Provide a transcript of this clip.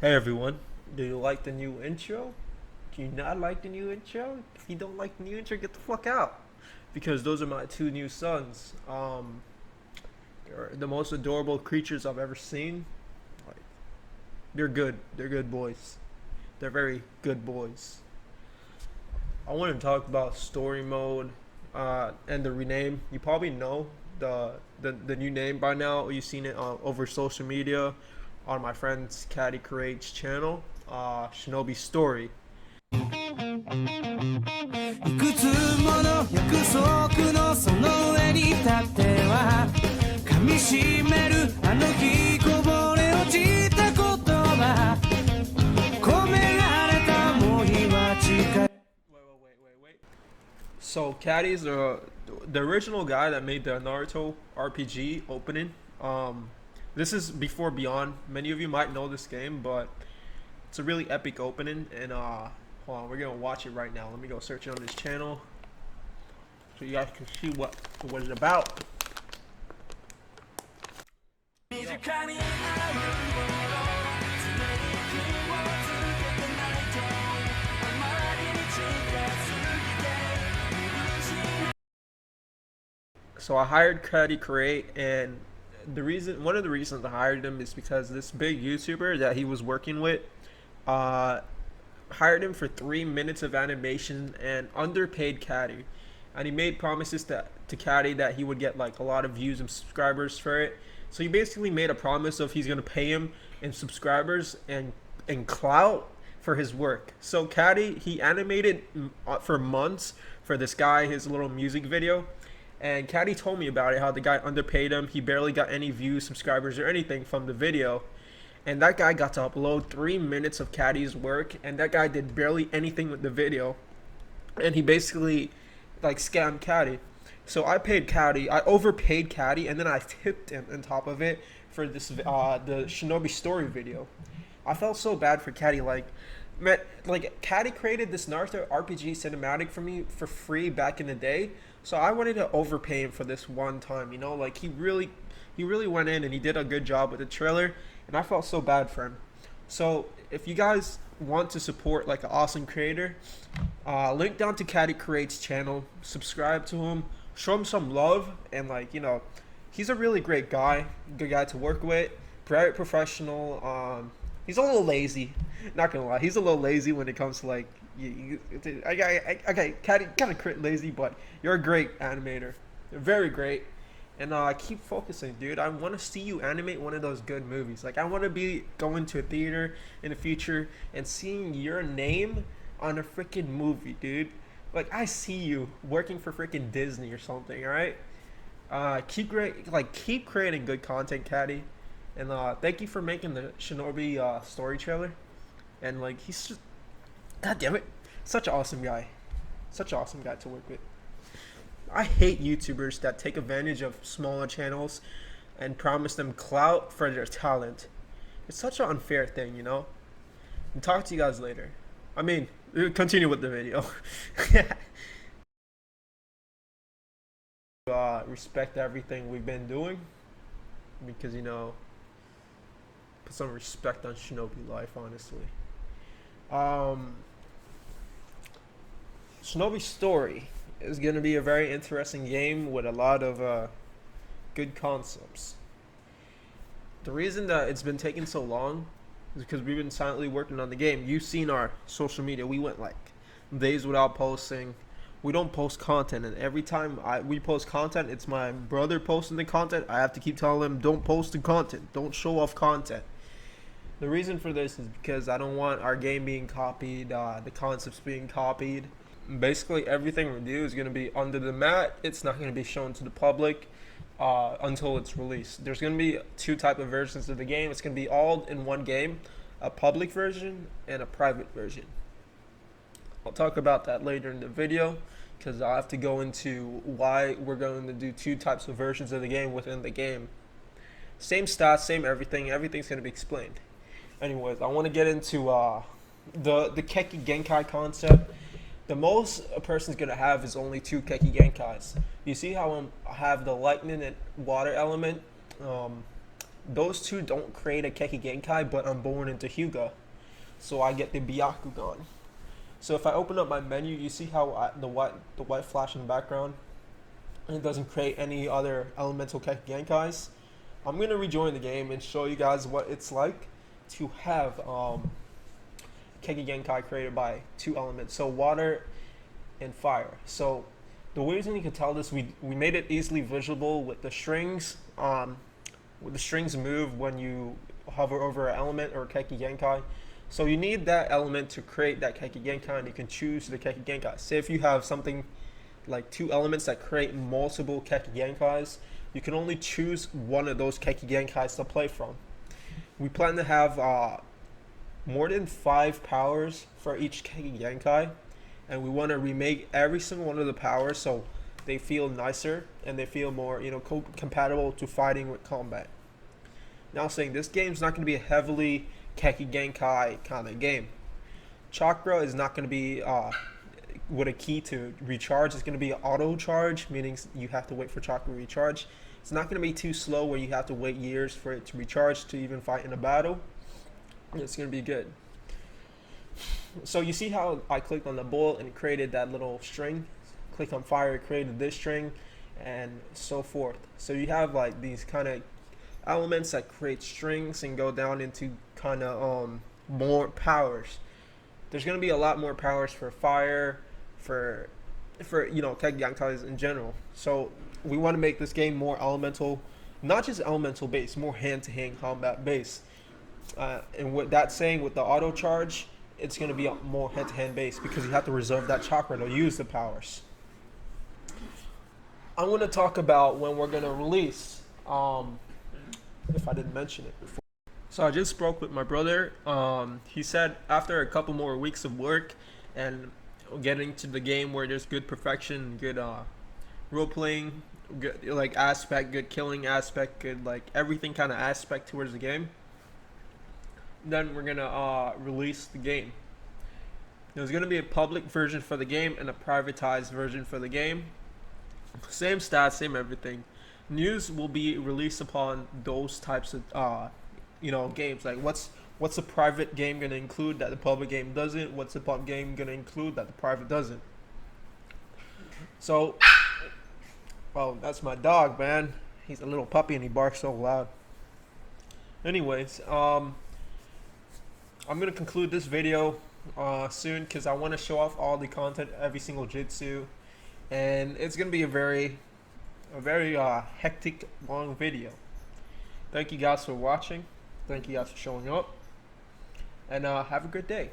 Hey everyone, do you like the new intro? Do you not like the new intro? If you don't like the new intro, get the fuck out. Because those are my two new sons. They're the most adorable creatures I've ever seen. Like, they're good. They're good boys. They're very good boys. I want to talk about story mode and the rename. You probably know the new name by now. You've seen it over social media on my friend's KadyCreate's channel, Shinobi Story. いくつもの約束のその上に立っては噛みしめるあの日こぼれ落ちた言葉込められた思いは近い So Caddy's the original guy that made the Naruto RPG opening. This is before Beyond. Many of you might know this game, but it's a really epic opening. And hold on, we're gonna watch it right now. Let me go search it on his channel so you guys can see what it's about. 身近にあるもの常に気をつけてないとあまりに近すぎて So I hired KadyCreate, and one of the reasons I hired him is because this big YouTuber that he was working with, uh, hired him for 3 minutes of animation and underpaid Caddy, and he made promises to Caddy that he would get like a lot of views and subscribers for it. So he basically made a promise of he's gonna pay him in subscribers and clout for his work. So Caddy, he animated for months for this guy his little music video, and Caddy told me about it, how the guy underpaid him. He barely got any views, subscribers, or anything from the video. And that guy got to upload 3 minutes of Caddy's work, and that guy did barely anything with the video. And he basically like scammed Caddy. So I paid Caddy, I overpaid Caddy, and then I tipped him on top of it for this the Shinobi story video. I felt so bad for Caddy. Like Caddy created this Naruto RPG cinematic for me for free back in the day, so I wanted to overpay him for this one time. You know, like he really went in and he did a good job with the trailer, and I felt so bad for him. So if you guys want to support like an awesome creator, link down to KadyCreate's channel, subscribe to him, show him some love, and he's a really great guy, good guy to work with, very professional. He's a little lazy, not gonna lie. He's a little lazy when it comes to okay, kind of crit lazy, but you're a great animator. You're very great. And keep focusing, dude. I want to see you animate one of those good movies. Like, I want to be going to a theater in the future and seeing your name on a freaking movie, dude. Like, I see you working for freaking Disney or something. All right. Keep creating good content, Caddy. And thank you for making the Shinobi story trailer. And he's just, god damn it, such an awesome guy. Such an awesome guy to work with. I hate YouTubers that take advantage of smaller channels and promise them clout for their talent. It's such an unfair thing, you know? And talk to you guys later. I mean, continue with the video. Respect everything we've been doing because, put some respect on Shinobi life, honestly. Shinobi story is going to be a very interesting game with a lot of good concepts. The reason that it's been taking so long is because we've been silently working on the game. You've seen our social media. We went like days without posting. We don't post content, and every time we post content, it's my brother posting the content. I have to keep telling him, don't post the content, don't show off content. The reason for this is because I don't want our game being copied, the concepts being copied. Basically, everything we do is going to be under the mat. It's not going to be shown to the public until it's released. There's going to be two type of versions of the game. It's going to be all in one game, a public version and a private version. I'll talk about that later in the video because I'll have to go into why we're going to do two types of versions of the game within the game. Same stats, same everything. Everything's going to be explained. Anyways, I want to get into the Keki Genkai concept. The most a person's going to have is only two Keki Genkais. You see how I have the lightning and water element? those two don't create a Keki Genkai, but I'm born into Hyuga, so I get the Byakugan. So if I open up my menu, you see how the white flash in the background, and it doesn't create any other elemental Keki Genkais. I'm gonna rejoin the game and show you guys what it's like to have Keki Genkai created by two elements, so water and fire. So the reason you can tell this, we made it easily visible with the strings. With the strings move when you hover over an element or Keki Genkai. So you need that element to create that Keki Genkai, and you can choose the Keki Genkai. Say if you have something like two elements that create multiple Keki Genkais, you can only choose one of those Keki Genkais to play from. We plan to have more than 5 powers for each Keki Genkai, and we want to remake every single one of the powers so they feel nicer and they feel more, compatible to fighting with combat. Now, saying this game's not going to be a heavily Keki Genkai kind of game. Chakra is not going to be with a key to recharge. It's going to be an auto charge, meaning you have to wait for chakra to recharge. It's not going to be too slow where you have to wait years for it to recharge to even fight in a battle. It's going to be good. So you see how I clicked on the bullet and it created that little string. Click on fire, it created this string, and so forth. So you have like these kind of elements that create strings and go down into kind of more powers. There's going to be a lot more powers for fire, for Keki Genkais in general. So we want to make this game more elemental, not just elemental based, more hand-to-hand combat based. And with that saying, with the auto charge, it's going to be more hand-to-hand based because you have to reserve that chakra to use the powers. I'm going to talk about when we're going to release, if I didn't mention it before. So I just spoke with my brother. He said after a couple more weeks of work and getting to the game where there's good perfection, good role playing, good like aspect, good killing aspect, good like everything kind of aspect towards the game, then we're gonna release the game. There's gonna be a public version for the game and a privatized version for the game. Same stats, same everything. News will be released upon those types of games. Like what's the private game gonna include that the public game doesn't? What's the public game gonna include that the private doesn't? So, that's my dog, man. He's a little puppy and he barks so loud. Anyways, I'm gonna conclude this video soon because I want to show off all the content, every single jitsu, and it's gonna be a very hectic, long video. Thank you guys for watching. Thank you guys for showing up, and have a good day.